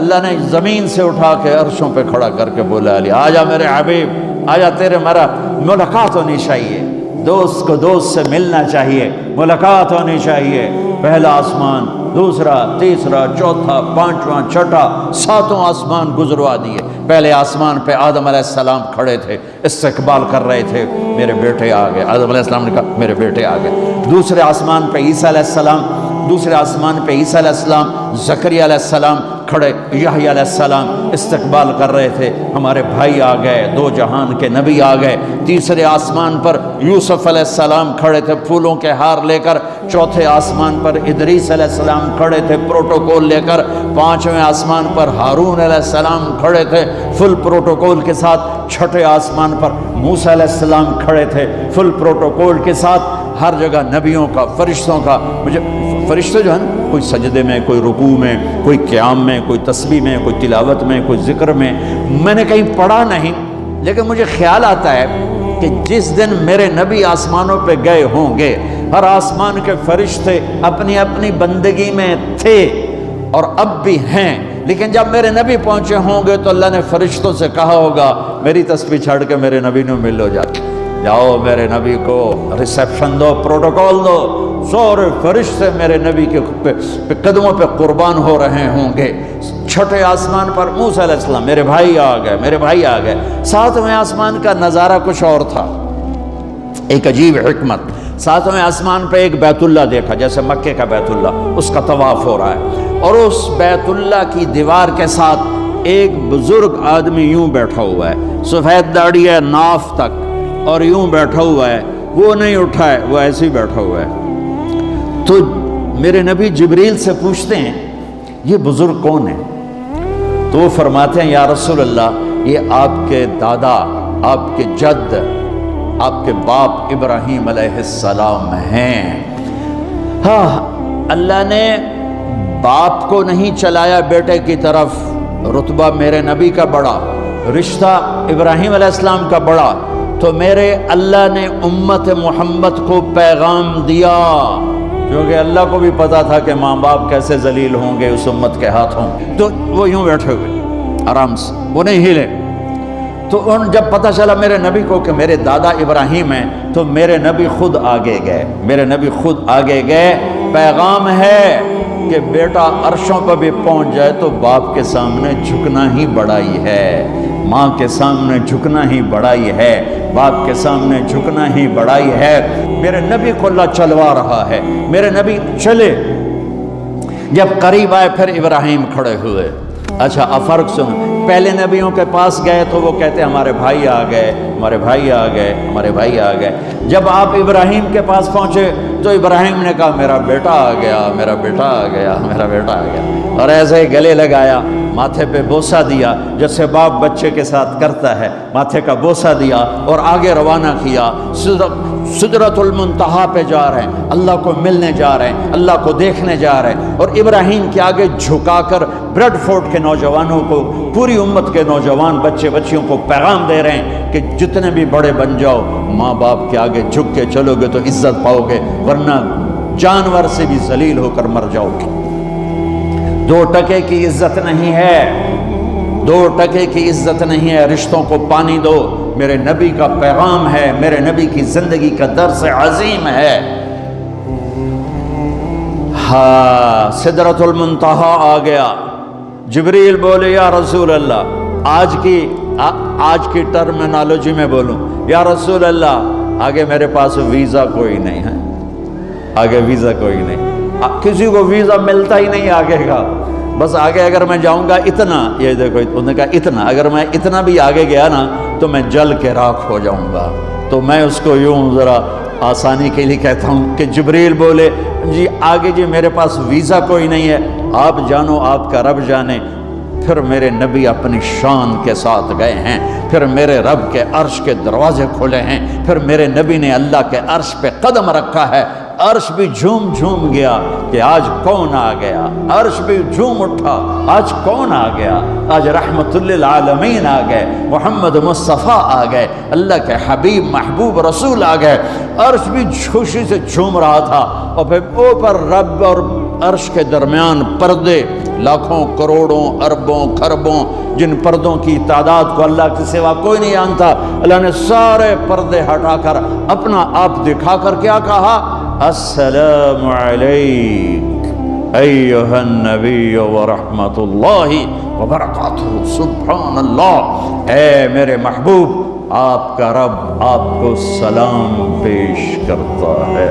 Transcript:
اللہ نے زمین سے اٹھا کے عرشوں پہ کھڑا کر کے بولا علی آجا میرے حبیب آجا، تیرے میرا ملاقات ہونی چاہیے، دوست کو دوست سے ملنا چاہیے، ملاقات ہونی چاہیے۔ پہلا آسمان، دوسرا، تیسرا، چوتھا، پانچواں، چھٹا، ساتوں آسمان گزروا دیے۔ پہلے آسمان پہ آدم علیہ السلام کھڑے تھے، استقبال کر رہے تھے، میرے بیٹے آ گئے۔ آدم علیہ السلام نے کہا میرے بیٹے آ گئے۔ دوسرے آسمان پہ عیسیٰ علیہ السلام، دوسرے آسمان پہ عیسیٰ علیہ السلام، زکریا علیہ السلام کھڑے، یحییٰ علیہ السلام استقبال کر رہے تھے، ہمارے بھائی آ گئے، دو جہان کے نبی آ گئے۔ تیسرے آسمان پر یوسف علیہ السلام کھڑے تھے پھولوں کے ہار لے کر۔ چوتھے آسمان پر ادریس علیہ السلام کھڑے تھے پروٹوکول لے کر۔ پانچویں آسمان پر ہارون علیہ السلام کھڑے تھے فل پروٹوکول کے ساتھ۔ چھٹے آسمان پر موسیٰ علیہ السلام کھڑے تھے فل پروٹوکول کے ساتھ۔ ہر جگہ نبیوں کا، فرشتوں کا، مجھے فرشتے جو ہیں کوئی سجدے میں، کوئی رکوع میں، کوئی قیام میں، کوئی تسبیح میں، کوئی تلاوت میں، کوئی ذکر میں، میں نے کہیں پڑھا نہیں، لیکن مجھے خیال آتا ہے کہ جس دن میرے نبی آسمانوں پہ گئے ہوں گے، ہر آسمان کے فرشتے اپنی اپنی بندگی میں تھے اور اب بھی ہیں، لیکن جب میرے نبی پہنچے ہوں گے تو اللہ نے فرشتوں سے کہا ہوگا میری تسبیح چھڑ کے میرے نبی نے ملو جاؤ میرے نبی کو ریسیپشن دو، پروٹوکول دو۔ سارے فرشتے میرے نبی کے قدموں پہ قربان ہو رہے ہوں گے۔ چھٹے آسمان پر موسیٰ علیہ السلام، میرے بھائی آ گئے، میرے بھائی آ گئے۔ ساتویں آسمان کا نظارہ کچھ اور تھا، ایک عجیب حکمت۔ ساتویں آسمان پہ ایک بیت اللہ دیکھا، جیسے مکے کا بیت اللہ، اس کا طواف ہو رہا ہے، اور اس بیت اللہ کی دیوار کے ساتھ ایک بزرگ آدمی یوں بیٹھا ہوا ہے، سفید داڑھی ہے ناف تک، اور یوں بیٹھا ہوا ہے، وہ نہیں اٹھا ہے، وہ ایسے ہی بیٹھا ہوا ہے۔ تو میرے نبی جبریل سے پوچھتے ہیں یہ بزرگ کون ہے؟ تو وہ فرماتے ہیں یا رسول اللہ یہ آپ کے دادا، آپ کے جد، آپ کے باپ ابراہیم علیہ السلام ہیں۔ ہاں، اللہ نے باپ کو نہیں چلایا بیٹے کی طرف، رتبہ میرے نبی کا بڑا، رشتہ ابراہیم علیہ السلام کا بڑا، تو میرے اللہ نے امت محمد کو پیغام دیا، کیونکہ اللہ کو بھی پتا تھا کہ ماں باپ کیسے ذلیل ہوں گے اس امت کے ہاتھوں، تو وہ یوں بیٹھے ہوئے آرام سے، وہ نہیں ہلے۔ تو جب پتہ چلا میرے نبی کو کہ میرے دادا ابراہیم ہیں، تو میرے نبی خود آگے گئے، میرے نبی خود آگے گئے۔ پیغام ہے کہ بیٹا عرشوں پر بھی پہنچ جائے تو باپ کے سامنے جھکنا ہی بڑائی ہے، ماں کے سامنے جھکنا ہی بڑائی ہے، باپ کے سامنے جھکنا ہی بڑائی ہے۔ میرے نبی کو اللہ چلوا رہا ہے، میرے نبی چلے، جب قریب آئے پھر ابراہیم کھڑے ہوئے۔ اچھا اب فرق سنو، پہلے نبیوں کے پاس گئے تو وہ کہتے ہمارے بھائی آ گئے، ہمارے بھائی آ گئے، ہمارے بھائی آ گئے۔ جب آپ ابراہیم کے پاس پہنچے تو ابراہیم نے کہا میرا بیٹا آ گیا، میرا بیٹا آ گیا، میرا بیٹا آ گیا، اور ایسے ہی گلے لگایا، ماتھے پہ بوسہ دیا، جیسے باپ بچے کے ساتھ کرتا ہے، ماتھے کا بوسہ دیا اور آگے روانہ کیا۔ سدرۃ المنتہا پہ جا رہے ہیں، اللہ کو ملنے جا رہے ہیں، اللہ کو دیکھنے جا رہے ہیں، اور ابراہیم کے آگے جھکا کر بریڈ فورٹ کے نوجوانوں کو، پوری امت کے نوجوان بچے بچیوں کو پیغام دے رہے ہیں کہ جتنے بھی بڑے بن جاؤ، ماں باپ کے آگے جھک کے چلو گے تو عزت پاؤ گے، ورنہ جانور سے بھی ذلیل ہو کر مر جاؤ گے۔ 2 ٹکے کی عزت نہیں ہے، 2 ٹکے کی عزت نہیں ہے، رشتوں کو پانی دو۔ میرے نبی کا پیغام ہے، میرے نبی کی زندگی کا درس عظیم ہے۔ ہاں، سدرۃ المنتہا آ گیا، جبریل بولے یا رسول اللہ، آج کی ٹرمینالوجی میں بولوں، یا رسول اللہ آگے میرے پاس ویزا کوئی نہیں ہے، آگے ویزا کوئی نہیں، کسی کو ویزا ملتا ہی نہیں آگے کا، بس آگے اگر میں جاؤں گا اتنا، یہ دیکھو انہوں نے کہا اتنا، اگر میں اتنا بھی آگے گیا نا تو میں جل کے راکھ ہو جاؤں گا۔ تو میں اس کو یوں ذرا آسانی کے لیے کہتا ہوں کہ جبریل بولے جی آگے جی میرے پاس ویزا کوئی نہیں ہے، آپ جانو آپ کا رب جانے۔ پھر میرے نبی اپنی شان کے ساتھ گئے ہیں، پھر میرے رب کے عرش کے دروازے کھولے ہیں، پھر میرے نبی نے اللہ کے عرش پہ قدم رکھا ہے، عرش بھی جھوم جھوم گیا کہ آج کون آ گیا، عرش بھی جھوم اٹھا آج کون آ گیا، آج رحمت للعالمین آ گئے، محمد مصطفیٰ آ گئے، اللہ کے حبیب محبوب رسول آ گئے۔ عرش بھی خوشی سے جھوم رہا تھا، اور پھر اوپر رب اور عرش کے درمیان پردے لاکھوں کروڑوں اربوں خربوں، جن پردوں کی تعداد کو اللہ کے سوا کوئی نہیں جانتا، اللہ نے سارے پردے ہٹا کر اپنا آپ دکھا کر کیا کہا؟ السلام علیک ایھا النبی ورحمۃ اللہ وبرکاتہ۔ سبحان اللہ، اے میرے محبوب، آپ کا رب آپ کو سلام پیش کرتا ہے۔